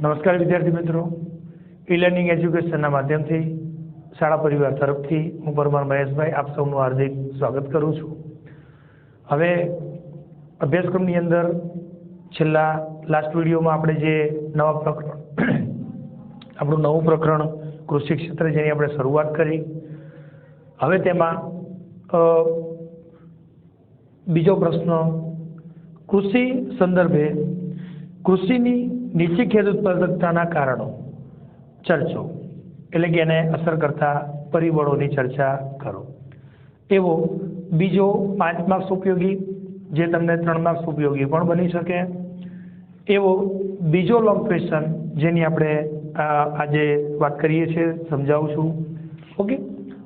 નમસ્કાર વિદ્યાર્થી મિત્રો, ઈ લર્નિંગ એજ્યુકેશનના માધ્યમથી શાળા પરિવાર તરફથી હું પરમાર મહેશભાઈ આપ સૌનું હાર્દિક સ્વાગત કરું છું. હવે અભ્યાસક્રમની અંદર છેલ્લા લાસ્ટ વિડીયોમાં આપણે જે આપણું નવું પ્રકરણ કૃષિ ક્ષેત્ર જેની આપણે શરૂઆત કરી, હવે તેમાં બીજો પ્રશ્ન કૃષિ સંદર્ભે કૃષિની નીચી ખેત ઉત્પાદકતાના કારણો ચર્ચો, એટલે કે એને અસર કરતા પરિબળોની ચર્ચા કરો. એવો બીજો 5 માર્ક્સ ઉપયોગી, જે તમને 3 માર્ક્સ ઉપયોગી પણ બની શકે, એવો બીજો લોંગ ક્વેશ્ચન જેની આપણે આજે વાત કરીએ છીએ, સમજાવું છું. ઓકે,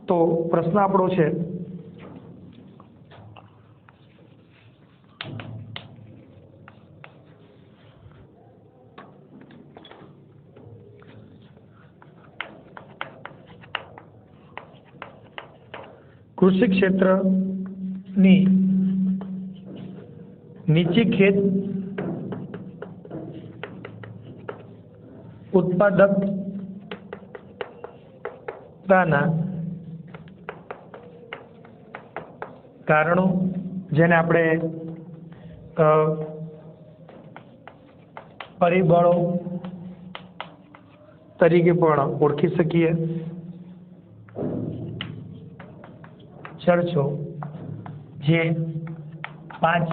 તો પ્રશ્ન આપણો છે કૃષિ ક્ષેત્રની નીચી ખેત ઉત્પાદકતાના કારણો, જેને આપણે પરિબળો તરીકે પણ ઓળખી શકીએ, ચર્ચો, જે 5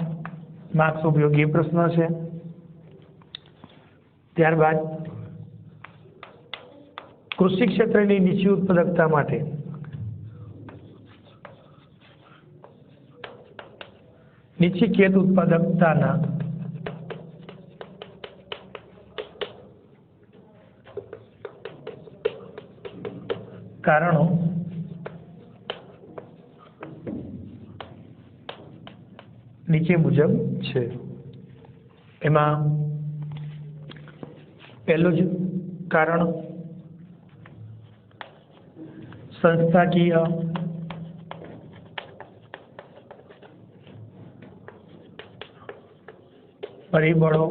માર્ક્સ ઉપયોગી પ્રશ્ન છે. ત્યારબાદ કૃષિ ક્ષેત્રની નીચી ઉત્પાદકતા માટે નીચી ખેત ઉત્પાદકતાના કારણો નીચે મુજબ છે. એમાં પહેલું જ કારણ સંસ્થાકીય પરિબળો.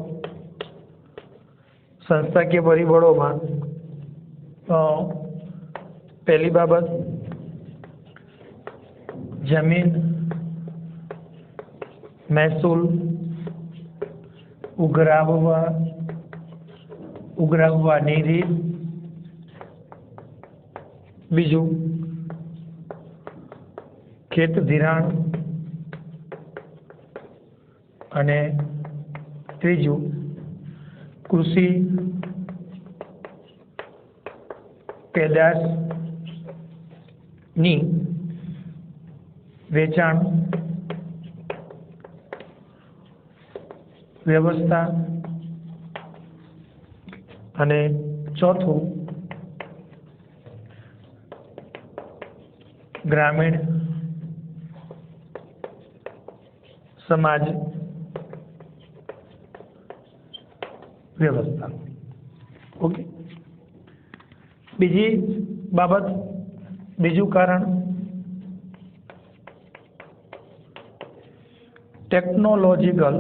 સંસ્થાકીય પરિબળોમાં પહેલી બાબત જમીન, મહેસૂલ, ઉઘરાવવાની રીત. બીજું ખેત ધિરાણ, અને ત્રીજું કૃષિ પેદાશની વેચાણ વ્યવસ્થા, અને ચોથું ગ્રામીણ સમાજ વ્યવસ્થા. ઓકે, બીજી બાબત, બીજું કારણ ટેકનોલોજીકલ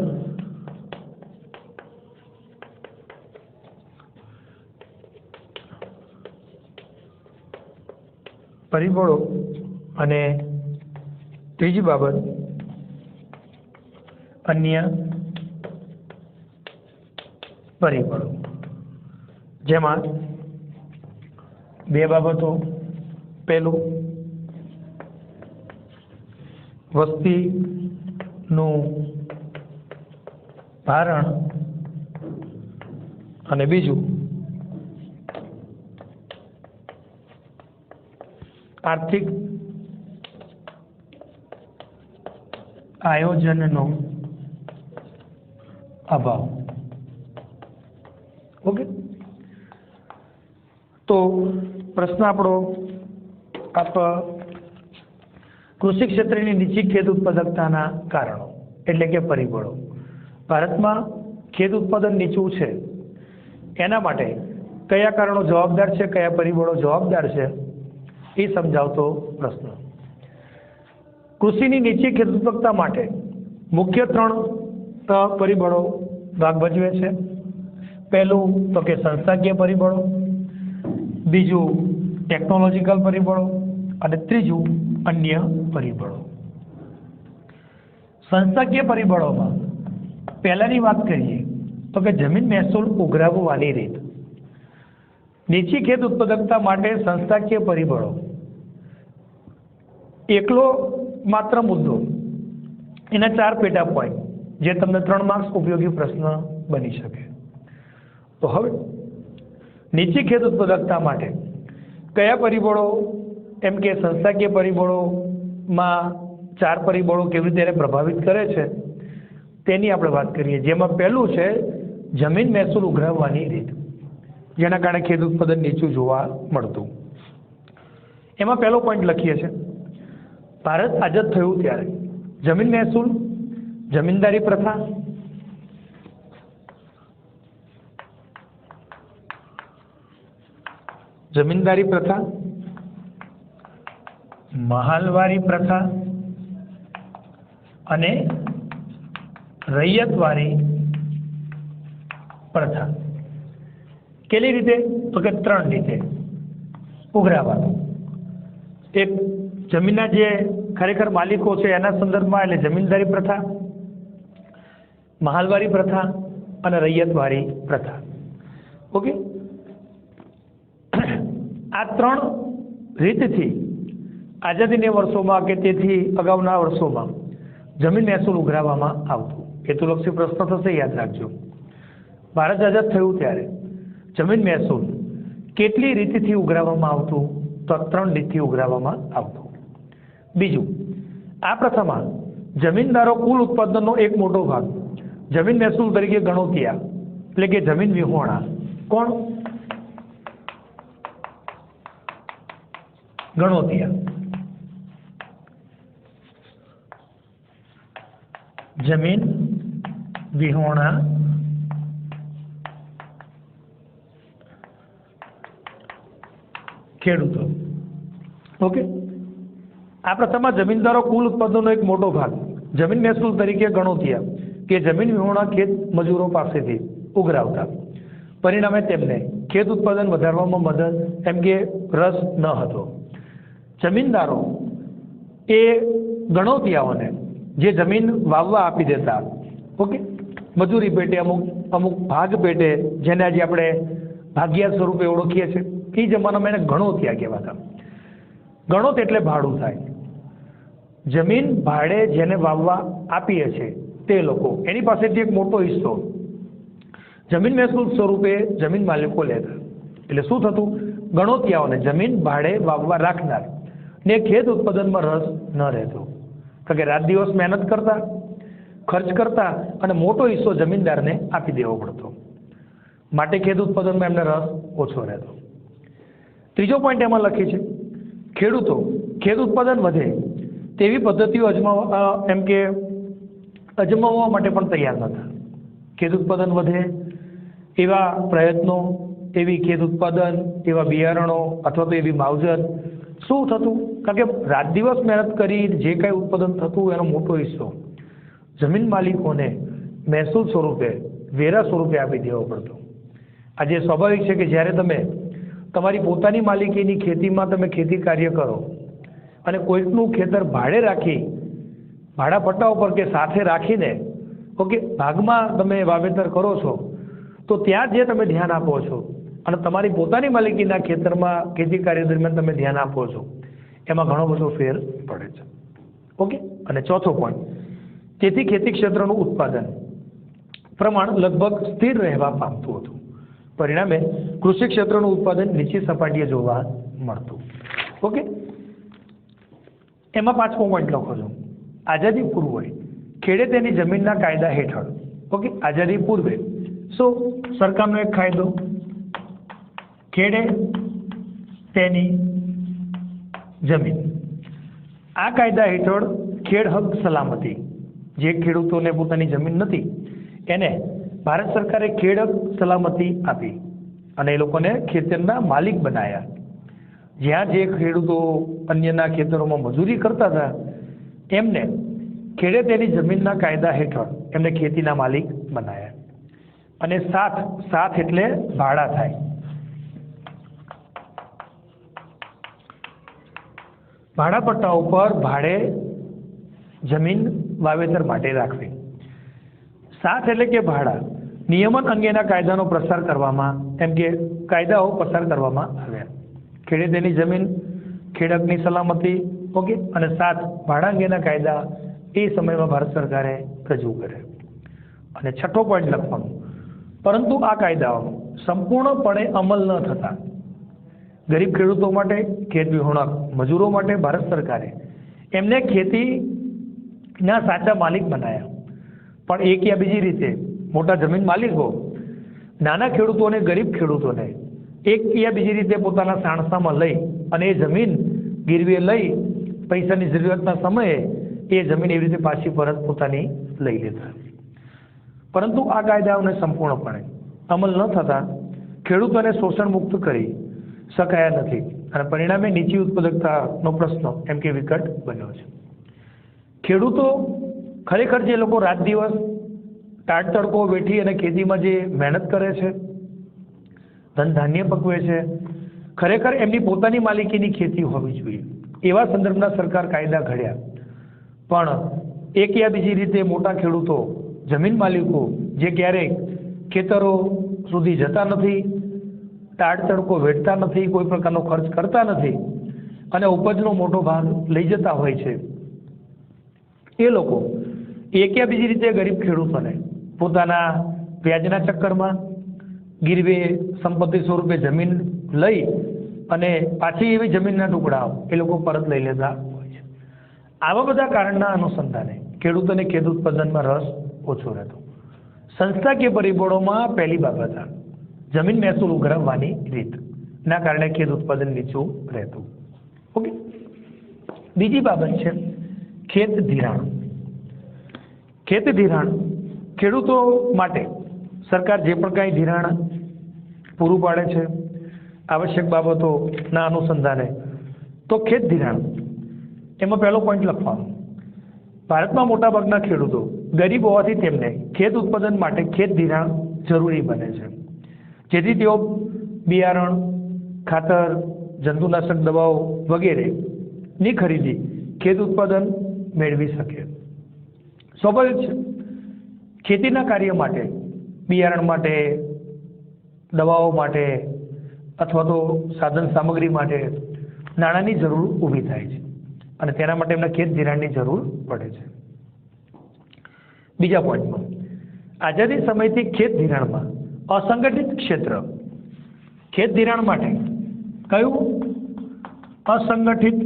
પરિબળો, અને ત્રીજી બાબત અન્ય પરિબળો, જેમાં 2 બાબતો. પહેલું વસ્તીનું ભારણ, અને બીજું આર્થિક આયોજનનો અભાવ. ઓકે, તો પ્રશ્ન આપણો કૃષિ ક્ષેત્રની નીચી ખેત ઉત્પાદકતાના કારણો એટલે કે પરિબળો. ભારતમાં ખેત ઉત્પાદન નીચું છે, એના માટે કયા કારણો જવાબદાર છે, કયા પરિબળો જવાબદાર છે, એ સમજાવતો પ્રશ્ન. કૃષિની નીચી ખેત ઉત્પાદકતા માટે મુખ્ય 3 પરિબળો ભાગ ભજવે છે. પહેલું તો કે સંસ્થાકીય પરિબળો, બીજું ટેકનોલોજીકલ પરિબળો અને ત્રીજું અન્ય પરિબળો. સંસ્થાકીય પરિબળોમાં પહેલાની વાત કરીએ તો કે જમીન મહેસૂલ ઉઘરાવવાની રીત. નીચી ખેત ઉત્પાદકતા માટે સંસ્થાકીય પરિબળો એકલો માત્ર મુદ્દો, એના 4 પેટા પોઈન્ટ જે તમને 3 માર્ક્સ ઉપયોગી પ્રશ્ન બની શકે. તો હવે નીચી ખેત ઉત્પાદકતા માટે કયા પરિબળો, એમ કે સંસ્થાકીય પરિબળોમાં 4 પરિબળો કેવી રીતે પ્રભાવિત કરે છે તેની આપણે વાત કરીએ. જેમાં પહેલું છે જમીન મહેસૂલ ઉઘરાવવાની રીત, જેના કારણે ખેત ઉત્પાદન નીચું જોવા મળતું. એમાં પહેલો પોઈન્ટ લખીએ છીએ, ભારત આઝાદ થયું ત્યારે જમીન મહેસૂલ, જમીનદારી પ્રથા, મહાલવારી પ્રથા અને રૈયતવારી પ્રથા. કેટલી રીતે? તો કે 3 રીતે ઉઘરાવાનું. એક જમીનના જે ખરેખર માલિકો છે એના સંદર્ભમાં, એટલે જમીનદારી પ્રથા, મહાલવારી પ્રથા અને રૈયતવારી પ્રથા. ઓકે, આ 3 રીતથી આઝાદીના વર્ષોમાં કે તેથી અગાઉના વર્ષોમાં જમીન મહેસૂલ ઉઘરાવવામાં આવતું. હેતુલક્ષી પ્રશ્ન થશે, યાદ રાખજો. ભારત આઝાદ થયું ત્યારે જમીન મહેસૂલ કેટલી રીતથી ઉઘરાવવામાં આવતું? તો 3 રીતથી ઉઘરાવવામાં આવતું. બીજું, આ પ્રથામાં જમીનદારો કુલ ઉત્પાદનનો એક મોટો ભાગ જમીન મહેસૂલ તરીકે ગણોતિયા, એટલે કે જમીન વિહોણા. કોણ? ગણોતિયા. જમીન વિહોણા ખેડૂતો. ઓકે, આ પ્રથામાં જમીનદારો કુલ ઉત્પાદનનો એક મોટો ભાગ જમીન મહેસૂલ તરીકે ગણોતિયા કે જમીન વિહોણા ખેત મજૂરો પાસેથી ઉઘરાવતા. પરિણામે તેમને ખેત ઉત્પાદન વધારવામાં મદદ, એમ કે રસ ન હતો. જમીનદારો એ ગણોતિયાઓને જે જમીન વાવવા આપી દેતા, ઓકે, મજૂરી પેટે, અમુક ભાગ પેટે, જેને આજે આપણે ભાગિયા સ્વરૂપે ઓળખીએ છીએ, એ જમાનામાં એને ગણોતિયા કહેવાતા. ગણોત એટલે ભાડું થાય. જમીન ભાડે જેને વાવવા આપીએ છે તે લોકો, એની પાસેથી એક મોટો હિસ્સો જમીન મહેસૂલ સ્વરૂપે જમીન માલિકો લેતા. એટલે શું થતું? ગણોતિયાઓને જમીન ભાડે વાવવા રાખનાર ને ખેત ઉત્પાદનમાં રસ ન રહેતો, કારણ કે રાત દિવસ મહેનત કરતા, ખર્ચ કરતા અને મોટો હિસ્સો જમીનદારને આપી દેવો પડતો. માટે ખેત ઉત્પાદનમાં એમને રસ ઓછો રહેતો. ત્રીજો પોઈન્ટ એમાં લખી છે, ખેડૂતો ખેત ઉત્પાદન વધે તેવી પદ્ધતિઓ અજમાવવા માટે પણ તૈયાર નહોતા. ખેત ઉત્પાદન વધે એવા પ્રયત્નો, એવી ખેત ઉત્પાદન, એવા બિયારણો અથવા તો એવી માવજત શું થતું? કારણ કે રાત દિવસ મહેનત કરી જે કાંઈ ઉત્પાદન થતું એનો મોટો હિસ્સો જમીન માલિકોને મહેસૂલ સ્વરૂપે, વેરા સ્વરૂપે આપી દેવો પડતો. આજે સ્વાભાવિક છે કે જ્યારે તમે તમારી પોતાની માલિકીની ખેતીમાં તમે ખેતી કાર્ય કરો અને કોઈકનું ખેતર ભાડે રાખી, ભાડા પટ્ટા ઉપર કે સાથે રાખીને, ઓકે, ભાગમાં તમે વાવેતર કરો છો, તો ત્યાં જે તમે ધ્યાન આપો છો અને તમારી પોતાની માલિકીના ખેતરમાં ખેતી કાર્ય દરમિયાન તમે ધ્યાન આપો છો, એમાં ઘણો બધો ફેર પડે છે. ઓકે, અને ચોથો પોઈન્ટ, તેથી ખેતી ક્ષેત્રનું ઉત્પાદન પ્રમાણ લગભગ સ્થિર રહેવા પામતું હતું. પરિણામે કૃષિ ક્ષેત્રનું ઉત્પાદન નીચી સપાટીએ જોવા મળતું. ઓકે, એમાં 5મો પોઈન્ટ લખો છો, આઝાદી પૂર્વે ખેડે તેની જમીનના કાયદા હેઠળ, ઓકે, આઝાદી પૂર્વે શું સરકારનો એક કાયદો, ખેડે તેની જમીન. આ કાયદા હેઠળ ખેડ હક સલામતી, જે ખેડૂતોને પોતાની જમીન નથી એને ભારત સરકારે ખેડ હક સલામતી આપી અને એ લોકોને ખેતરના માલિક બનાવ્યા. જ્યાં જે ખેડૂતો અન્યના ખેતરોમાં મજૂરી કરતા હતા એમને ખેડે તેની જમીનના કાયદા હેઠળ એમને ખેતીના માલિક બનાવ્યા. અને સાથ એટલે ભાડા થાય. ભાડા પટ્ટા ઉપર ભાડે જમીન વાવેતર માટે રાખવી. સાથ એટલે કે ભાડા. નિયમન અંગેના કાયદાનો પ્રસાર કરવામાં, એમ કે કાયદાઓ પસાર કરવામાં આવ્યા. ખેડૂતોની જમીન, ખેડૂતની સલામતી, ઓકે, અને સાથ ભાડા અંગેના કાયદા એ સમયમાં ભારત સરકારે રજૂ કર્યા. અને છઠ્ઠો પોઈન્ટ લખવાનો, પરંતુ આ કાયદાઓ સંપૂર્ણપણે અમલ ન થતા ગરીબ ખેડૂતો માટે, ખેત વિહોણા મજૂરો માટે ભારત સરકારે એમને ખેતીના સાચા માલિક બનાવ્યા. પણ એક યા બીજી રીતે મોટા જમીન માલિકો નાના ખેડૂતોને, ગરીબ ખેડૂતોને એક યા બીજી રીતે પોતાના સાણસામાં લઈ અને એ જમીન ગીરવે લઈ પૈસાની જરૂરિયાતના સમયે એ જમીન એવી રીતે પાછી પરત પોતાની લઈ લેતા. પરંતુ આ કાયદાઓને સંપૂર્ણપણે અમલ ન થતાં ખેડૂતોને શોષણ મુક્ત કરી શકાયા નથી અને પરિણામે નીચી ઉત્પાદકતાનો પ્રશ્ન એમ કે વિકટ બન્યો છે. ખેડૂતો ખરેખર જે લોકો રાત દિવસ ટાટ તડકો વેઠી અને ખેતીમાં જે મહેનત કરે છે, ધન ધાન્ય પકવે છે, ખરેખર એમની પોતાની માલિકીની ખેતી હોવી જોઈએ. એવા સંદર્ભના સરકાર કાયદા ઘડ્યા. પણ એક યા બીજી રીતે મોટા ખેડૂતો, જમીન માલિકો જે ક્યારેક ખેતરો સુધી જતા નથી, ટાટ તડકો વેઠતા નથી, કોઈ પ્રકારનો ખર્ચ કરતા નથી અને ઉપજનો મોટો ભાગ લઈ જતા હોય છે, એ લોકો એક યા બીજી રીતે ગરીબ ખેડૂતોને પોતાના વ્યાજના ચક્કરમાં ગીરવે સંપત્તિ સ્વરૂપે જમીન લઈ અને પાછી એવી જમીનના ટુકડાઓ એ લોકો પરત લઈ લેતા હોય છે. આવા બધા કારણના અનુસંધાને ખેડૂતોને ખેત ઉત્પાદનમાં રસ ઓછો રહેતો. સંસ્થાકીય પરિબળોમાં પહેલી બાબત જમીન મહેસૂલ ઉઘરાવવાની રીતના કારણે ખેત ઉત્પાદન નીચું રહેતું. ઓકે. બીજી બાબત છે ખેત ધિરાણ. ખેત ધિરાણ ખેડૂતો માટે સરકાર જે પણ કાંઈ ધિરાણ પૂરું પાડે છે આવશ્યક બાબતોના અનુસંધાને, તો ખેત ધિરાણ એમાં પહેલો પોઈન્ટ લખવાનો, ભારતમાં મોટાભાગના ખેડૂતો ગરીબ હોવાથી તેમને ખેત ઉત્પાદન માટે ખેત ધિરાણ જરૂરી બને છે, જેથી તેઓ બિયારણ, ખાતર, જંતુનાશક દવાઓ વગેરેની ખરીદી ખેત ઉત્પાદન મેળવી શકે. સ્વાભાવિક છે, ખેતીના કાર્ય માટે, બિયારણ માટે, દવાઓ માટે અથવા તો સાધન સામગ્રી માટે નાણાંની જરૂર ઊભી થાય છે અને તેના માટે એમને ખેત ધિરાણની જરૂર પડે છે. બીજા પોઈન્ટમાં, આઝાદી સમયથી ખેત ધિરાણમાં અસંગઠિત ક્ષેત્ર, ખેત ધિરાણ માટે કયું? અસંગઠિત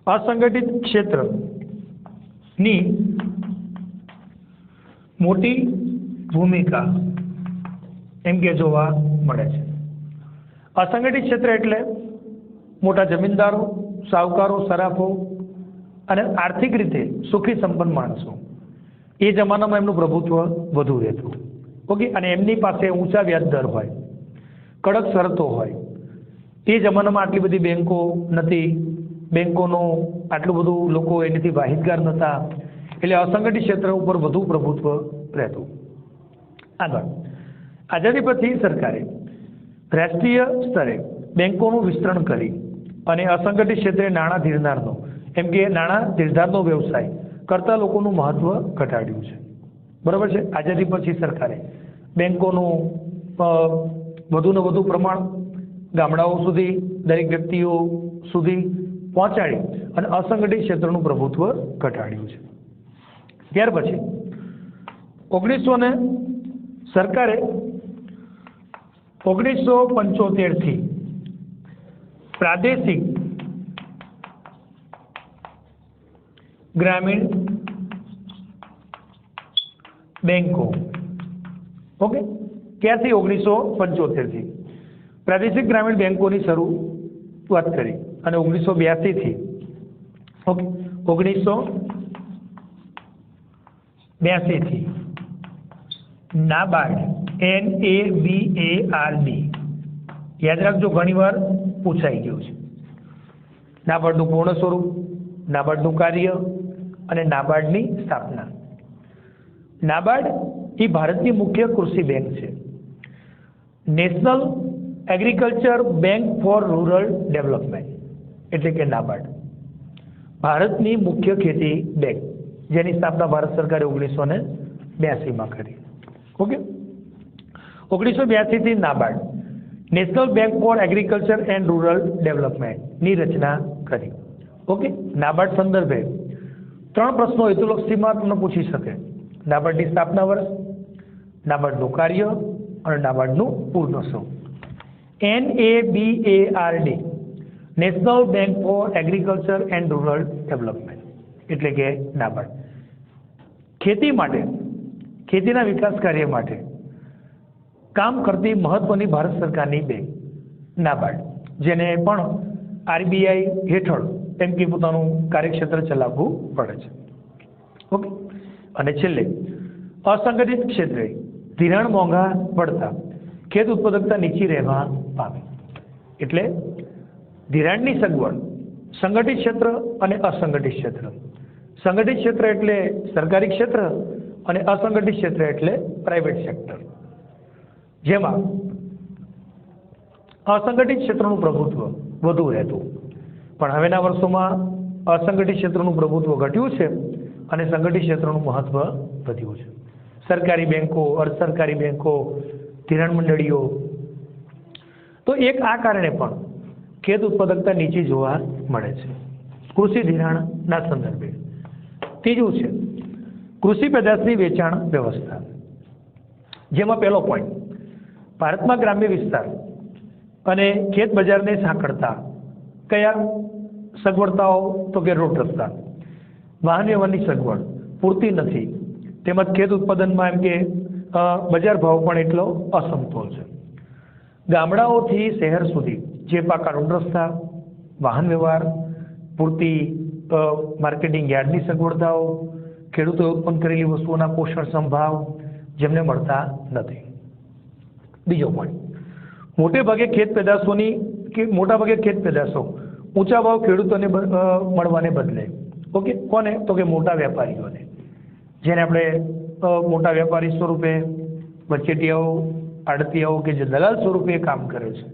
અસંગઠિત ક્ષેત્રની મોટી ભૂમિકા એમ કે જોવા મળે છે. અસંગઠિત ક્ષેત્ર એટલે મોટા જમીનદારો, સાહુકારો, સરાફો અને આર્થિક રીતે સુખી સંપન્ન માણસો. એ જમાનામાં એમનું પ્રભુત્વ વધુ રહેતું. ઓકે. અને એમની પાસે ઊંચા વ્યાજ દર હોય, કડક શરતો હોય. એ જમાનામાં આટલી બધી બેંકો નથી, બેંકોનું આટલું બધું લોકો એનાથી વાહિદગાર નહોતા, એટલે અસંગઠિત ક્ષેત્ર ઉપર વધુ પ્રભુત્વ રહેતું. આગળ, આઝાદી પછી સરકારે રાષ્ટ્રીય સ્તરે બેંકોનું વિસ્તરણ કરી અને અસંગઠિત ક્ષેત્રે નાણાં ધીરધારનો એમ કે નાણાં ધીરધારનો વ્યવસાય કરતા લોકોનું મહત્વ ઘટાડ્યું છે. બરાબર છે. આઝાદી પછી સરકારે બેંકોનું વધુને વધુ પ્રમાણ ગામડાઓ સુધી, દરેક વ્યક્તિઓ સુધી પહોંચાડી અને અસંગઠિત ક્ષેત્રનું પ્રભુત્વ ઘટાડ્યું છે. ત્યાર પછી સરકારે 1975 પ્રાદેશિક ગ્રામીણ બેંકો, ઓકે, ક્યાંથી? 1975 પ્રાદેશિક ગ્રામીણ બેંકોની શરૂઆત કરી અને 1982 ઓકે 1982 નાબાર્ડ NABARD યાદ રાખજો, ઘણીવાર પૂછાઈ ગયું છે. નાબાર્ડનું પૂર્ણ સ્વરૂપ, નાબાર્ડનું કાર્ય અને નાબાર્ડની સ્થાપના. નાબાર્ડ એ ભારતની મુખ્ય કૃષિ બેંક છે. National agriculture bank four rural development એટલે કે નાબાર્ડ ભારતની મુખ્ય ખેતી બેંક, જેની સ્થાપના ભારત સરકારે 1982માં કરી. ઓકે, 1982 થી NABARD national bank for agriculture and rural ડેવલપમેન્ટની રચના કરી. ઓકે, નાબાર્ડ સંદર્ભે 3 પ્રશ્નો હેતુલક્ષીમાં તમને પૂછી શકે. નાબાર્ડની સ્થાપના વર્ષ, નાબાર્ડનું કાર્ય અને નાબાર્ડનું પૂર્ણ સ્વરૂપ. NABARD national bank for agriculture and rural development એટલે કે નાબાર્ડ ખેતી માટે, ખેતીના વિકાસ કાર્ય માટે કામ કરતી મહત્વની ભારત સરકારની બેંક નાબાર્ડ, જેને પણ RBI હેઠળ એમ કે પોતાનું કાર્યક્ષેત્ર ચલાવવું પડે છે. ઓકે, અને છેલ્લે અસંગઠિત ક્ષેત્રે ધિરાણ મોંઘા પડતા ખેત ઉત્પાદકતા નીચી રહેવા પામે. એટલે ધિરાણની સગવડ સંગઠિત ક્ષેત્ર અને અસંગઠિત ક્ષેત્ર. સંગઠિત ક્ષેત્ર એટલે સરકારી ક્ષેત્ર અને અસંગઠિત ક્ષેત્ર એટલે પ્રાઇવેટ સેક્ટર. જેમાં અસંગઠિત ક્ષેત્રનું પ્રભુત્વ વધુ રહેતું, પણ હવેના વર્ષોમાં અસંગઠિત ક્ષેત્રનું પ્રભુત્વ ઘટ્યું છે અને સંગઠિત ક્ષેત્રનું મહત્વ વધ્યું છે. સરકારી બેંકો, અર્ધ સરકારી બેંકો, ધિરાણ મંડળીઓ. તો એક આ કારણે પણ ખેત ઉત્પાદકતા નીચી જોવા મળે છે કૃષિ ધિરાણના સંદર્ભે. ત્રીજું છે કૃષિ પેદાશની વેચાણ વ્યવસ્થા, જેમાં પહેલો પોઈન્ટ ભારતમાં ગ્રામ્ય વિસ્તાર અને ખેત બજારને સાંકળતા કયા સગવડતાઓ, તો કે રોડ રસ્તા, વાહન વ્યવહારની સગવડ પૂરતી નથી, તેમજ ખેત ઉત્પાદનમાં એમ કે બજાર ભાવ પણ એટલો અસમતોલ છે. ગામડાઓથી શહેર સુધી જે પાકા રોડ રસ્તા, વાહન વ્યવહાર, પૂરતી માર્કેટિંગ યાર્ડની સગવડતાઓ, ખેડૂતોએ ઉત્પન્ન કરેલી વસ્તુઓના પોષણ સંભાવ જેમને મળતા નથી. બીજો પોઈન્ટ, મોટા ભાગે ખેત પેદાશો ઊંચા ભાવ ખેડૂતોને મળવાને બદલે, ઓકે, કોને, તો કે મોટા વેપારીઓને, જેને આપણે મોટા વેપારી સ્વરૂપે, વચેટિયાઓ, આડતિયાઓ કે જે દલાલ સ્વરૂપે કામ કરે છે,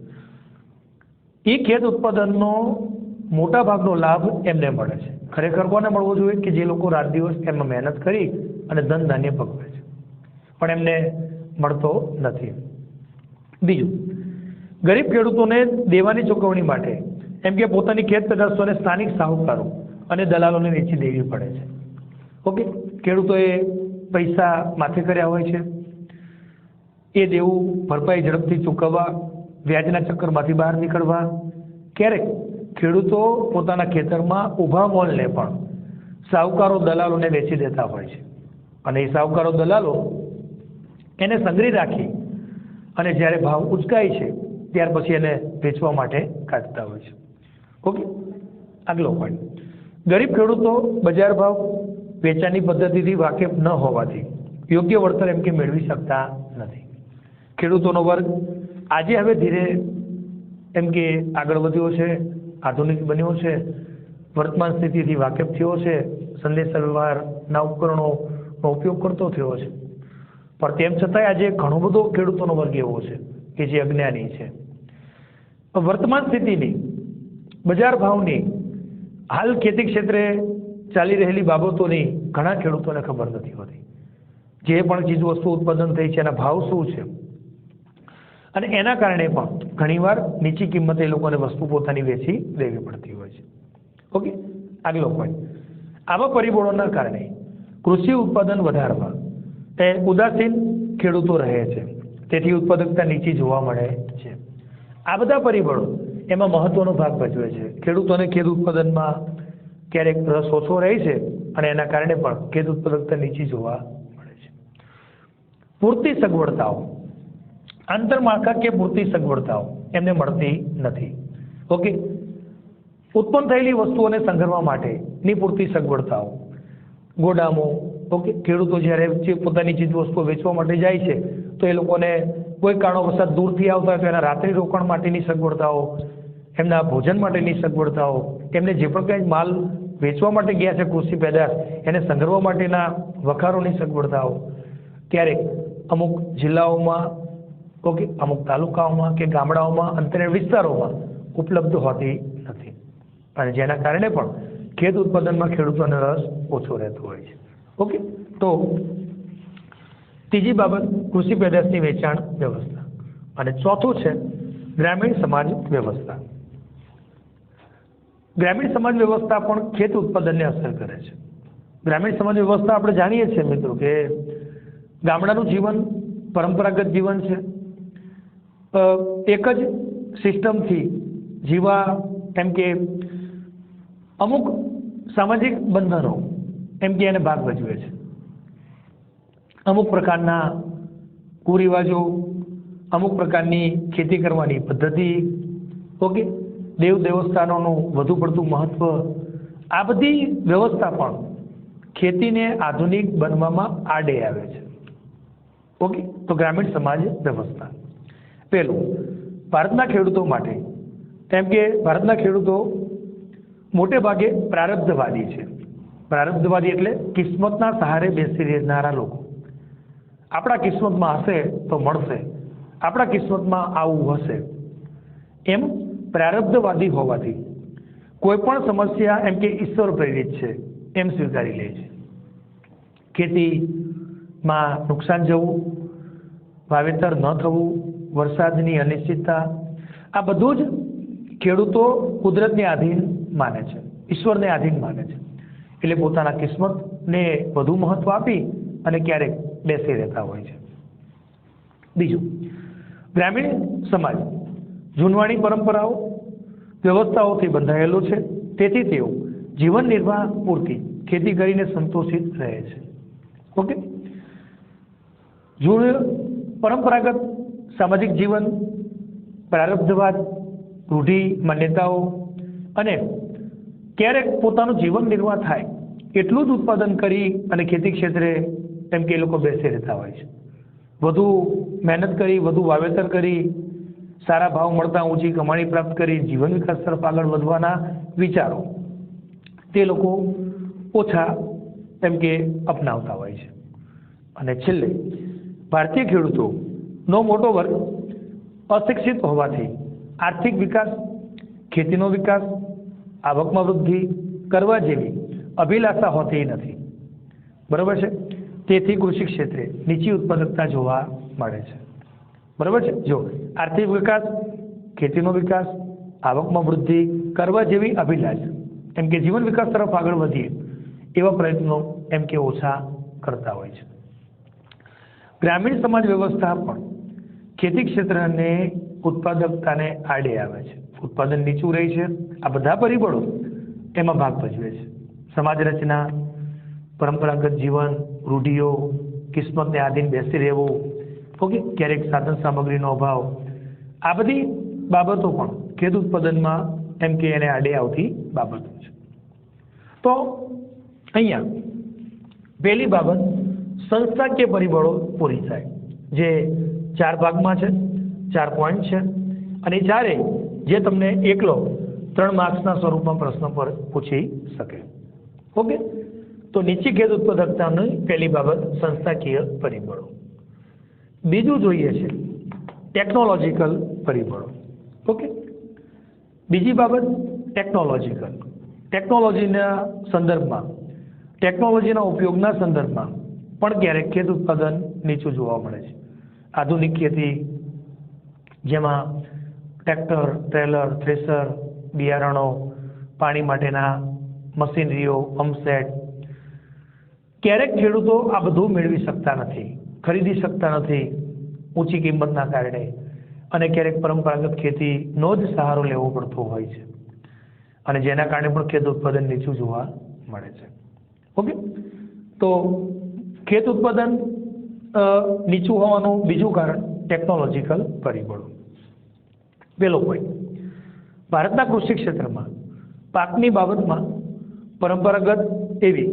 એ ખેત ઉત્પાદનનો મોટા ભાગનો લાભ એમને મળે છે. ખરેખર કોને મળવો જોઈએ? કે જે લોકો રાત દિવસ એમાં મહેનત કરી અને ધન ધાન્ય પકવે છે, પણ એમને મળતો નથી. બીજું, ગરીબ ખેડૂતોને દેવાની ચૂકવણી માટે એમ કે પોતાની ખેત પેદાશોને સ્થાનિક સાહુકારો અને દલાલોને વેચી દેવી પડે છે. ઓકે, ખેડૂતોએ પૈસા માથે કર્યા હોય છે, એ દેવું ભરપાઈ ઝડપથી ચૂકવવા, વ્યાજના ચક્કરમાંથી બહાર નીકળવા, ક્યારેક ખેડૂતો પોતાના ખેતરમાં ઊભા મોલને પણ સાહુકારો દલાલોને વેચી દેતા હોય છે, અને એ સાહુકારો દલાલો એને સંગ્રહી રાખી અને જ્યારે ભાવ ઉચકાય છે ત્યાર પછી એને વેચવા માટે કાઢતા હોય છે. ઓકે, આગલો પોઈન્ટ, ગરીબ ખેડૂતો બજાર ભાવ વેચાણની પદ્ધતિથી વાકેફ ન હોવાથી યોગ્ય વળતર એમ કે મેળવી શકતા નથી. ખેડૂતોનો વર્ગ આજે હવે ધીરે એમ કે આગળ વધ્યો છે, આધુનિક બન્યો છે, વર્તમાન સ્થિતિથી વાકેફ થયો છે, સંદેશા વ્યવહારના ઉપકરણોનો ઉપયોગ કરતો થયો છે, પણ તેમ છતાંય આજે ઘણો બધો ખેડૂતોનો વર્ગ એવો છે કે જે અજ્ઞાની છે. વર્તમાન સ્થિતિની, બજાર ભાવની, હાલ ખેતી ક્ષેત્રે ચાલી રહેલી બાબતોની ઘણા ખેડૂતોને ખબર નથી હોતી. જે પણ ચીજ વસ્તુ ઉત્પાદન થઈ છે એના ભાવ શું છે, અને એના કારણે પણ ઘણીવાર નીચી કિંમતે એ લોકોને વસ્તુ પોતાની વેચી દેવી પડતી હોય છે. ઓકે, આગલો પોઈન્ટ, આવા પરિબળોના કારણે કૃષિ ઉત્પાદન વધારવા એ ઉદાસીન ખેડૂતો રહે છે, તેથી ઉત્પાદકતા નીચી જોવા મળે છે. આ બધા પરિબળો એમાં મહત્વનો ભાગ ભજવે છે. ખેડૂતોને ખેત ઉત્પાદનમાં ક્યારેક રસ ઓછો રહે છે અને એના કારણે પણ ખેત ઉત્પાદકતા નીચી જોવા મળે છે. પૂરતી સગવડતાઓ, આંતરમાળખાકીય પૂરતી સગવડતાઓ એમને મળતી નથી. ઓકે, ઉત્પન્ન થયેલી વસ્તુઓને સંગ્રહવા માટેની પૂરતી સગવડતાઓ, ગોડામો, ઓકે, ખેડૂતો જ્યારે પોતાની ચીજ વસ્તુઓ વેચવા માટે જાય છે તો એ લોકોને કોઈ કારણોસર દૂરથી આવતા હોય તો એના રાત્રિ રોકાણ માટેની સગવડતાઓ, એમના ભોજન માટેની સગવડતાઓ, એમને જે પણ કંઈ માલ વેચવા માટે ગયા છે કૃષિ પેદાશ એને સંગ્રહવા માટેના વખારોની સગવડતાઓ ક્યારેક અમુક જિલ્લાઓમાં ઓકે અમુક તાલુકાઓમાં કે ગામડાઓમાં અંતરિયાળ વિસ્તારોમાં ઉપલબ્ધ હોતી નથી, અને જેના કારણે પણ ખેત ઉત્પાદનમાં ખેડૂતોનો રસ ઓછો રહેતો હોય છે. ઓકે, તો ત્રીજી બાબત કૃષિ પેદાશની વેચાણ વ્યવસ્થા, અને ચોથું છે ગ્રામીણ સમાજ વ્યવસ્થા. ગ્રામીણ સમાજ વ્યવસ્થા પણ ખેત ઉત્પાદનને અસર કરે છે. ગ્રામીણ સમાજ વ્યવસ્થા આપણે જાણીએ છીએ મિત્રો કે ગામડાનું જીવન પરંપરાગત જીવન છે. એક જ સિસ્ટમથી જીવા, એમ કે અમુક સામાજિક બંધનો એમ કે એને ભાગ ભજવે છે. અમુક પ્રકારના કુરિવાજો, અમુક પ્રકારની ખેતી કરવાની પદ્ધતિ, ઓકે દેવ દેવસ્થાનોનું વધુ પડતું મહત્વ, આ બધી વ્યવસ્થા પણ ખેતીને આધુનિક બનવામાં આડે આવે છે. ઓકે, તો ગ્રામીણ સમાજ વ્યવસ્થા પહેલું ભારતના ખેડૂતો માટે, કેમ કે ભારતના ખેડૂતો મોટે ભાગે પ્રારબ્ધવાદી છે. પ્રારબ્ધવાદી એટલે કિસ્મતના સહારે બેસી રહેનારા લોકો. આપણા કિસ્મતમાં હશે તો મળશે, આપણા કિસ્મતમાં આવું હશે એમ પ્રારબ્ધવાદી હોવાથી કોઈ પણ સમસ્યા એમ કે ઈશ્વર પ્રેરિત છે એમ સ્વીકારી લે છે. ખેતીમાં નુકસાન જવું, વાવેતર ન થવું, વરસાદની અનિશ્ચિતતા, આ બધું જ ખેડૂતો કુદરતને આધીન માને છે, ઈશ્વરને આધીન માને છે. એટલે પોતાના કિસ્મતને વધુ મહત્વ આપી અને ક્યારેક બેસી રહેતા હોય છે. બીજું, ગ્રામીણ સમાજ જૂનવાણી પરંપરાઓ વ્યવસ્થાઓથી બંધાયેલો છે, તેથી તેઓ જીવન નિર્વાહ પૂરતી ખેતી કરીને સંતોષિત રહે છે. ઓકે, જૂન પરંપરાગત સામાજિક જીવન, પ્રારબ્ધવાદ, રૂઢિ માન્યતાઓ અને ક્યારેક પોતાનું જીવન નિર્વાહ થાય એટલું જ ઉત્પાદન કરી અને ખેતી ક્ષેત્રે એમ કે એ લોકો બેસી રહેતા હોય છે. વધુ મહેનત કરી, વધુ વાવેતર કરી, સારા ભાવ મળતા ઊંચી કમાણી પ્રાપ્ત કરી જીવન વિકાસ તરફ આગળ વધવાના વિચારો તે લોકો ઓછા એમ કે અપનાવતા હોય છે. અને છેલ્લે ભારતીય ખેડૂતોનો મોટો વર્ગ અશિક્ષિત હોવાથી આર્થિક વિકાસ, ખેતીનો વિકાસ, આવકમાં વૃદ્ધિ કરવા જેવી અભિલાષા હોતી નથી. બરાબર છે? તેથી કૃષિ ક્ષેત્રે નીચી ઉત્પાદકતા જોવા મળે છે. બરાબર છે? જો આર્થિક વિકાસ, ખેતીનો વિકાસ, આવકમાં વૃદ્ધિ કરવા જેવી અભિલાષ એમ કે જીવન વિકાસ તરફ આગળ વધીએ એવા પ્રયત્નો એમ કે ઓછા કરતા હોય છે. ગ્રામીણ સમાજ વ્યવસ્થા પણ ખેતી ક્ષેત્રને ઉત્પાદકતાને આડે આવે છે. ઉત્પાદન નીચું રહે છે. આ બધા પરિબળો એમાં ભાગ ભજવે છે. સમાજ રચના, પરંપરાગત જીવન, રૂઢિઓ, કિસ્મતને આધીન બેસી રહેવું, ઓકે ક્યારેક સાધન સામગ્રીનો અભાવ, આ બધી બાબતો પણ ખેત ઉત્પાદનમાં એમ કે એને આડે આવતી બાબતો છે. તો અહીંયા પહેલી બાબત સંસ્થાકીય પરિબળો પૂરી થાય, જે 4 ભાગમાં છે, 4 પોઈન્ટ છે, અને એ ચારે જે તમને એકલો 3 માર્ક્સના સ્વરૂપમાં પ્રશ્ન પર પૂછી શકે. ઓકે, તો નીચી ખેત ઉત્પાદકતાની પહેલી બાબત સંસ્થાકીય પરિબળો. બીજું જોઈએ છે ટેકનોલોજીકલ પરિબળો. ઓકે, બીજી બાબત ટેકનોલોજીના સંદર્ભમાં, ટેકનોલોજીના ઉપયોગના સંદર્ભમાં પણ ક્યારેક ખેત ઉત્પાદન નીચું જોવા મળે છે. આધુનિક ખેતી જેમાં ટ્રેક્ટર, ટ્રેલર, થ્રેસર, બિયારણો, પાણી માટેના મશીનરીઓ, પંપસેટ, ક્યારેક ખેડૂતો આ બધું મેળવી શકતા નથી, ખરીદી શકતા નથી ઊંચી કિંમતના કારણે, અને ક્યારેક પરંપરાગત ખેતીનો જ સહારો લેવો પડતો હોય છે, અને જેના કારણે પણ ખેત ઉત્પાદન નીચું જોવા મળે છે. ઓકે, તો ખેત ઉત્પાદન નીચું હોવાનું બીજું કારણ ટેકનોલોજીકલ પરિબળો. પહેલો પોઈન્ટ, ભારતના કૃષિ ક્ષેત્રમાં પાકની બાબતમાં પરંપરાગત એવી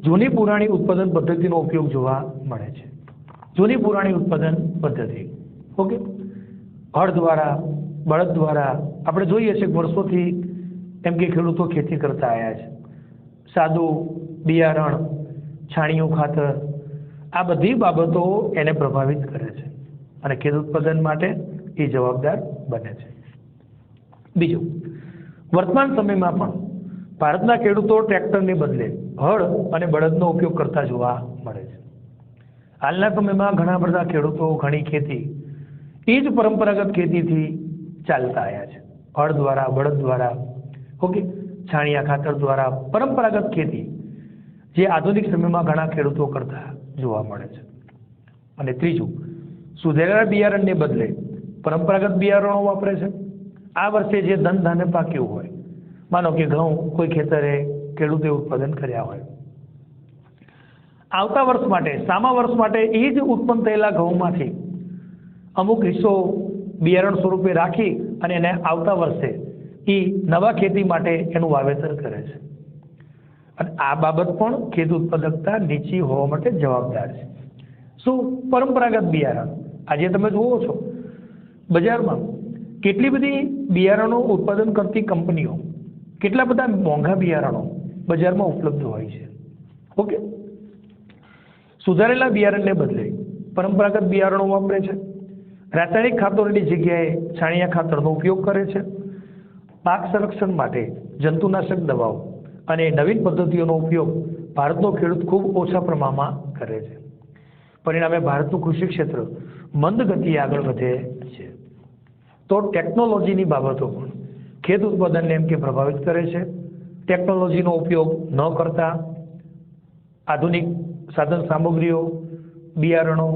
જૂની પુરાણી ઉત્પાદન પદ્ધતિનો ઉપયોગ જોવા મળે છે. જૂની પુરાણી ઉત્પાદન પદ્ધતિ, ઓકે, હળ દ્વારા, બળદ દ્વારા આપણે જોઈએ છે કે વર્ષોથી એમ કે ખેડૂતો ખેતી કરતા આવ્યા છે. સાદું બિયારણ, છાણિયું ખાતર, આ બધી બાબતો એને પ્રભાવિત કરે છે અને ખેડૂત ઉત્પાદન માટે એ જવાબદાર બને છે. બીજું, વર્તમાન સમયમાં પણ ભારતના ખેડૂતો ટ્રેક્ટરને બદલે હળ અને બળદનો ઉપયોગ કરતા જોવા મળે છે. હાલના સમયમાં ઘણા બધા ખેડૂતો ઘણી ખેતી એ જ પરંપરાગત ખેતીથી ચાલતા આવ્યા છે. હળ દ્વારા, બળદ દ્વારા, ઓકે, છાણિયા ખાતર દ્વારા પરંપરાગત ખેતી જે આધુનિક સમયમાં ઘણા ખેડૂતો કરતા જોવા મળે છે. અને ત્રીજું, સુધારેલા બિયારણને બદલે પરંપરાગત બિયારણો વાપરે છે. આ વર્ષે જે ધાન્ય પાક્યું હોય, માનો કે ઘઉં કોઈ ખેતરે ખેડૂતે ઉત્પાદન કર્યા હોય, આવતા વર્ષ માટે, સામા વર્ષ માટે એ જ ઉત્પન્ન થયેલા ઘઉંમાંથી અમુક હિસ્સો બિયારણ સ્વરૂપે રાખી અને એને આવતા વર્ષે એ નવા ખેતી માટે એનું વાવેતર કરે છે. અને આ બાબત પણ ખેડૂત ઉત્પાદકતા નીચી હોવા માટે જવાબદાર છે. શું પરંપરાગત બિયારણ આજે તમે જુઓ છો બજારમાં કેટલી બધી બિયારણો ઉત્પાદન કરતી કંપનીઓ, કેટલા બધા મોંઘા બિયારણો બજારમાં ઉપલબ્ધ હોય છે. ઓકે, સુધારેલા બિયારણને બદલે પરંપરાગત બિયારણો વાપરે છે. રાસાયણિક ખાતરોની જગ્યાએ છાણિયા ખાતરનો ઉપયોગ કરે છે. પાક સંરક્ષણ માટે જંતુનાશક દવાઓ અને નવીન પદ્ધતિઓનો ઉપયોગ ભારતનો ખેડૂત ખૂબ ઓછા પ્રમાણમાં કરે છે. પરિણામે ભારતનું કૃષિ ક્ષેત્ર મંદ ગતિએ આગળ વધે છે. તો ટેકનોલોજીની બાબતો પણ ખેત ઉત્પાદનને એમ કે પ્રભાવિત કરે છે. ટેકનોલોજીનો ઉપયોગ ન કરતા, આધુનિક સાધન સામગ્રીઓ, બિયારણો,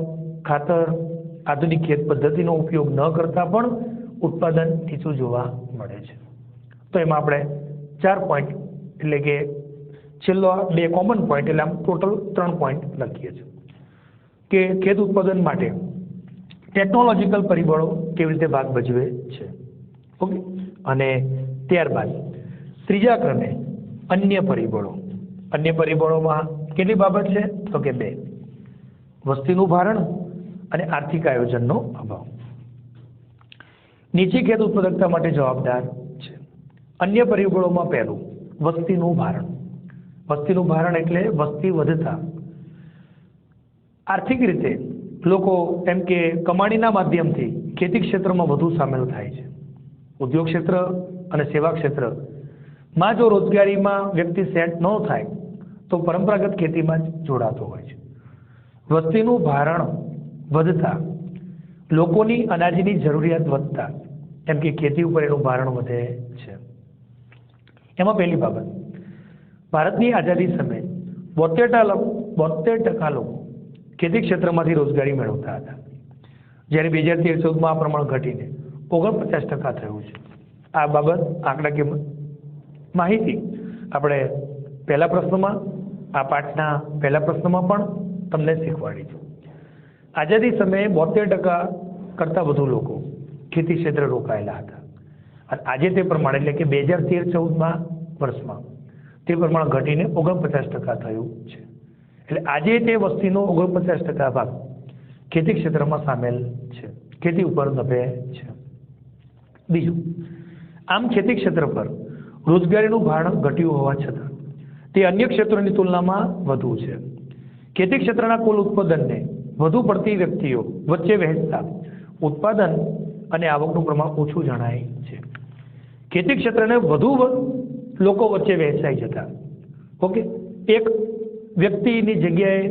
ખાતર, આધુનિક ખેત પદ્ધતિનો ઉપયોગ ન કરતા પણ ઉત્પાદન નીચું જોવા મળે છે. તો એમાં આપણે 4 પોઈન્ટ એટલે કે છેલ્લો 2 કોમન પોઈન્ટ એટલે આમ ટોટલ 3 પોઈન્ટ લખીએ છીએ કે ખેત ઉત્પાદન માટે ટેકનોલોજીકલ પરિબળો કેવી રીતે ભાગ ભજવે છે. ઓકે, અને ત્યારબાદ ત્રીજા ક્રમે અન્ય પરિબળો. અન્ય પરિબળોમાં કેટલી બાબત છે તો કે 2, વસ્તીનું ભારણ અને આર્થિક આયોજનનો અભાવ. નીચી ખેત ઉત્પાદકતા માટે જવાબદાર છે. અન્ય પરિબળોમાં પહેલું વસ્તીનું ભારણ. વસ્તીનું ભારણ એટલે વસ્તી વધતા આર્થિક રીતે લોકો એમ કે કમાણીના માધ્યમથી ખેતી ક્ષેત્રમાં વધુ સામેલ થાય છે. ઉદ્યોગ ક્ષેત્ર અને સેવા ક્ષેત્રમાં જો રોજગારીમાં વ્યક્તિ સેટ ન થાય તો પરંપરાગત ખેતીમાં જ જોડાતો હોય છે. વસ્તીનું ભારણ વધતા લોકોની અનાજની જરૂરિયાત વધતા એમ કે ખેતી ઉપર એનું ભારણ વધે છે. એમાં પહેલી બાબત, ભારતની આઝાદી સમયે 72% લોકો ખેતી ક્ષેત્રમાંથી રોજગારી મેળવતા હતા, જ્યારે 2013-14માં આ પ્રમાણ ઘટીને 49% થયું છે. આ બાબત આંકડાકીય માહિતી આપણે પહેલા પ્રશ્નમાં, આ પાઠના પહેલા પ્રશ્નમાં પણ તમને શીખવાડી છે. આઝાદી સમયે 72% કરતાં વધુ લોકો ખેતી ક્ષેત્રે રોકાયેલા હતા અને આજે તે પ્રમાણે એટલે કે 2013-14માં વર્ષમાં તે પ્રમાણ ઘટીને 49% થયું છે. એટલે આજે તે વસ્તીનો 49% ભાગ ખેતી ક્ષેત્રમાં સામેલ છે, ખેતી ઉપર નભે છે. બીજું, આમ ખેતી ક્ષેત્ર પર રોજગારીનું ભારણ ઘટ્યું હોવા છતાં તે અન્ય ક્ષેત્રોની તુલનામાં વધુ છે. ખેતી ક્ષેત્રના કુલ ઉત્પાદનને વધુ પડતી વ્યક્તિઓ વચ્ચે વહેંચતા ઉત્પાદન અને આવકનું પ્રમાણ ઓછું જણાય છે. ખેતી ક્ષેત્રને વધુ લોકો વચ્ચે વહેંચાઈ જતા, ઓકે, એક વ્યક્તિની જગ્યાએ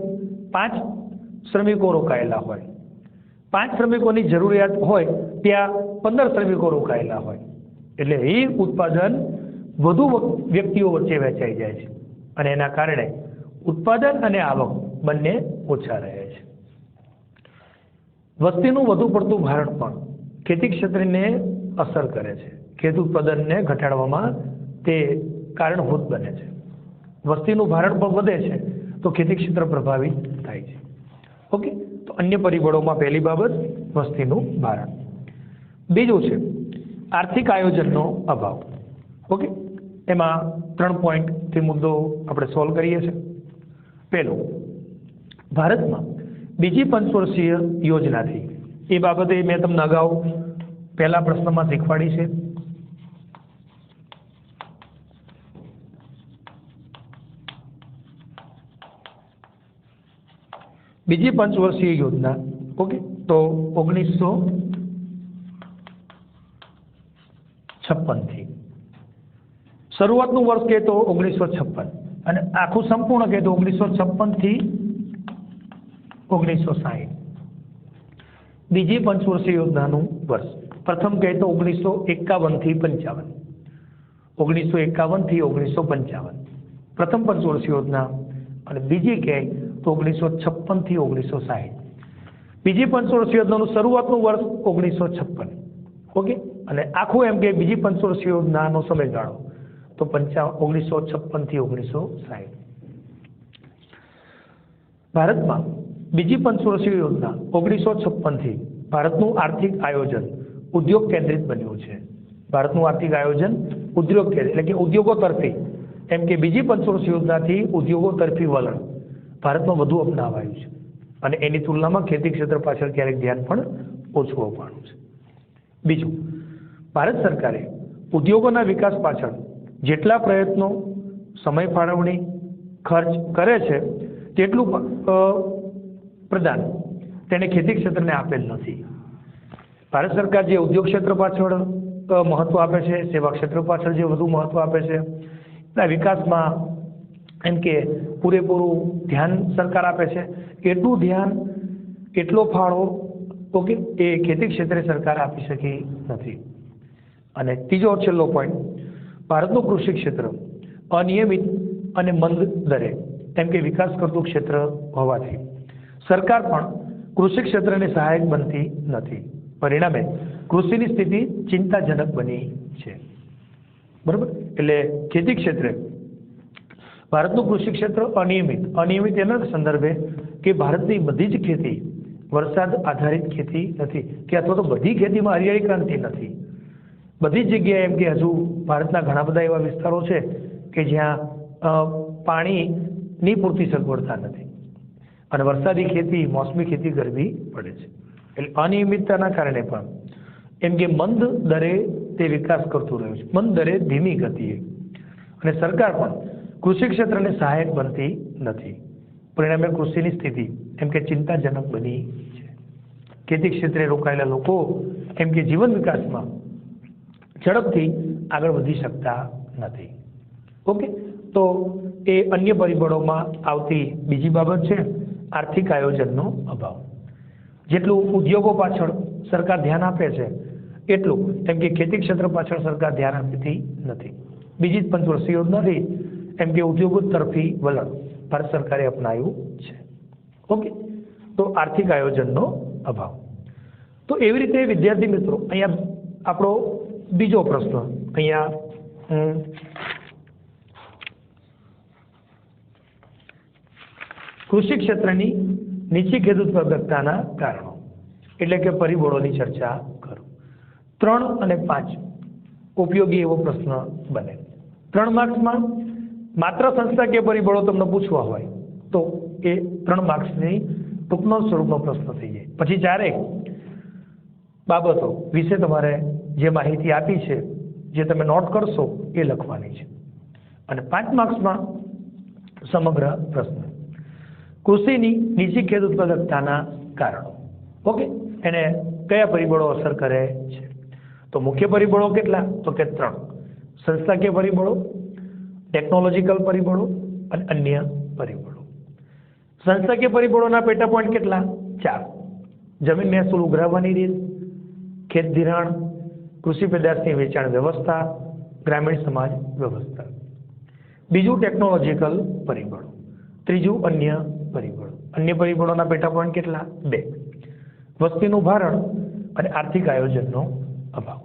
5 શ્રમિકો રોકાયેલા હોય, 5 શ્રમિકોની જરૂરિયાત હોય ત્યાં 15 શ્રમિકો રોકાયેલા હોય, એટલે એ ઉત્પાદન વધુ વ્યક્તિઓ વચ્ચે વહેંચાઈ જાય છે અને એના કારણે ઉત્પાદન અને આવક બંને ઓછા રહે છે. વસ્તીનું વધુ પડતું ભારણ પણ ખેતી ક્ષેત્રને અસર કરે છે. ખેત ઉત્પાદનને ઘટાડવામાં તે કારણભૂત બને છે. વસ્તીનું ભારણ પણ વધે છે તો ખેતી ક્ષેત્ર પ્રભાવિત થાય છે. ઓકે, તો અન્ય પરિબળોમાં પહેલી બાબત વસ્તીનું ભારણ. બીજું છે આર્થિક આયોજનનો અભાવ. ઓકે, એમાં 3 પોઈન્ટથી મુદ્દો આપણે સોલ્વ કરીએ છીએ. પહેલું, ભારતમાં બીજી પંચવર્ષીય યોજનાથી એ બાબતે મેં તમને અગાઉ પહેલા પ્રશ્નમાં શીખવાડી છે. બીજી પંચવર્ષીય યોજના, ઓકે, તો 1956 થી શરૂઆતનું વર્ષ કહે તો 1956 અને આખું સંપૂર્ણ કહે તો 1956 થી 1960. બીજી પંચવર્ષીય યોજનાનું વર્ષ પ્રથમ કહે તો 1951 થી 55, 1951 થી 1955 પ્રથમ પંચવર્ષીય યોજના, અને બીજી કહે તો 1956 થી 1960. બીજી પંચવર્ષીય યોજનાનું શરૂઆતનું વર્ષ 1956, ઓકે, અને આખું એમ કે બીજી પંચવર્ષીય યોજનાનો સમયગાળો તો 1956 થી 1960. ભારતમાં બીજી પંચવર્ષીય યોજના 1956 થી ભારતનું આર્થિક આયોજન ઉદ્યોગ કેન્દ્રિત બન્યું છે. ભારતનું આર્થિક આયોજન ઉદ્યોગ કેન્દ્રિત એટલે કે ઉદ્યોગો તરફી, એમ કે બીજી પંચવર્ષીય યોજનાથી ઉદ્યોગો તરફી વલણ ભારતમાં વધુ અપનાવાયું છે, અને એની તુલનામાં ખેતી ક્ષેત્ર પાછળ ક્યારેક ધ્યાન પણ ઓછું અપાણું છે. બીજું, ભારત સરકારે ઉદ્યોગોના વિકાસ પાછળ જેટલા પ્રયત્નો, સમય ફાળવણી, ખર્ચ કરે છે તેટલું પ્રદાન તેને ખેતી ક્ષેત્રને આપેલ નથી. ભારત સરકાર જે ઉદ્યોગ ક્ષેત્ર પાછળ મહત્વ આપે છે, સેવા ક્ષેત્ર પાછળ જે વધુ મહત્વ આપે છે, એના વિકાસમાં એમ કે પૂરેપૂરું ધ્યાન સરકાર આપે છે, એટલું ધ્યાન, એટલો ફાળો, ઓકે, એ ખેતી ક્ષેત્રે સરકાર આપી શકી નથી. અને ત્રીજો છેલ્લો પોઈન્ટ, ભારતનું કૃષિ ક્ષેત્ર અનિયમિત અને મંદ દરે એમ કે વિકાસ કરતું ક્ષેત્ર હોવાથી સરકાર પણ કૃષિ ક્ષેત્રને સહાયક બનતી નથી. પરિણામે કૃષિની સ્થિતિ ચિંતાજનક બની છે. બરાબર, એટલે ખેતી ક્ષેત્રે ભારતનું કૃષિ ક્ષેત્ર અનિયમિત એના સંદર્ભે કે ભારતની બધી જ ખેતી વરસાદ આધારિત ખેતી નથી, કે અથવા તો બધી ખેતીમાં હરિયાળી ક્રાંતિ નથી. બધી જ જગ્યાએ એમ કે હજુ ભારતના ઘણા બધા એવા વિસ્તારો છે કે જ્યાં પાણીની પૂરતી સગવડતા નથી, અને વરસાદી ખેતી, મોસમી ખેતી કરવી પડે છે. એટલે અનિયમિતતાના કારણે પણ એમ કે મંદ દરે તે વિકાસ કરતું રહ્યું છે, મંદ દરે, ધીમી ગતિએ, અને સરકાર પણ કૃષિ ક્ષેત્રને સહાયક બનતી નથી. પરિણામે કૃષિની સ્થિતિ એમ કે ચિંતાજનક બની છે. ખેતી ક્ષેત્રે રોકાયેલા લોકો એમ કે જીવન વિકાસમાં ઝડપથી આગળ વધી શકતા નથી. ઓકે, તો એ અન્ય પરિબળોમાં આવતી બીજી બાબત છે આર્થિક આયોજનનો અભાવ. જેટલું ઉદ્યોગો પાછળ સરકાર ધ્યાન આપે છે એટલું એમ કે ખેતી ક્ષેત્ર પાછળ સરકાર ધ્યાન આપતી નથી. બીજી જ પંચવર્ષીય યોજનાથી એમ કે ઉદ્યોગો તરફી વલણ ભારત સરકારે અપનાવ્યું છે. ઓકે, તો આર્થિક આયોજનનો અભાવ. તો એવી રીતે વિદ્યાર્થી મિત્રો, અહીંયા આપણો બીજો પ્રશ્ન, અહીંયા કૃષિ ક્ષેત્રની નીચી ખેત ઉત્પાદકતાના કારણો એટલે કે પરિબળોની ચર્ચા કરો. 3 અને 5 ઉપયોગી એવો પ્રશ્ન બને. 3 માર્ક્સમાં માત્ર સંસ્થાકીય પરિબળો તમને પૂછવા હોય તો એ 3 માર્ક્સની ટૂંકનો સ્વરૂપનો પ્રશ્ન થઈ જાય. પછી 4 બાબતો વિશે તમારે જે માહિતી આપી છે, જે તમે નોટ કરશો એ લખવાની છે. અને 5 માર્ક્સમાં સમગ્ર પ્રશ્ન, કૃષિની નીચી ખેત ઉત્પાદકતાના કારણો, ઓકે, એને કયા પરિબળો અસર કરે છે. તો મુખ્ય પરિબળો કેટલા? તો કે 3: સંસ્થાકીય પરિબળો, ટેકનોલોજીકલ પરિબળો અને અન્ય પરિબળો. સંસ્થાકીય પરિબળોના પેટા પોઈન્ટ કેટલા? 4: જમીન મહેસૂલ ઉઘરાવવાની રીત, ખેત ધિરાણ, કૃષિ પેદાશની વેચાણ વ્યવસ્થા, ગ્રામીણ સમાજ વ્યવસ્થા. બીજું ટેકનોલોજીકલ પરિબળો. ત્રીજું અન્ય પરિબળો. અન્ય પરિબળોના પેટા પોઈન્ટ કેટલા? 2: વસ્તીનું ભારણ અને આર્થિક આયોજનનો અભાવ.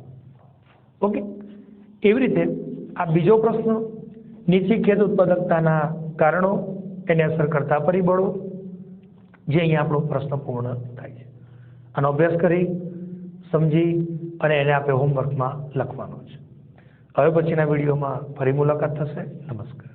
ઓકે, એવી રીતે આ બીજો પ્રશ્ન, નીચી ખેત ઉત્પાદકતાના કારણો, એને અસર કરતા પરિબળો, જે અહીંયા આપણો પ્રશ્ન પૂર્ણ થાય છે. આનો અભ્યાસ કરી, સમજી અને એને આપણે હોમવર્કમાં લખવાનો છે. હવે પછીના વિડીયોમાં ફરી મુલાકાત થશે. નમસ્કાર.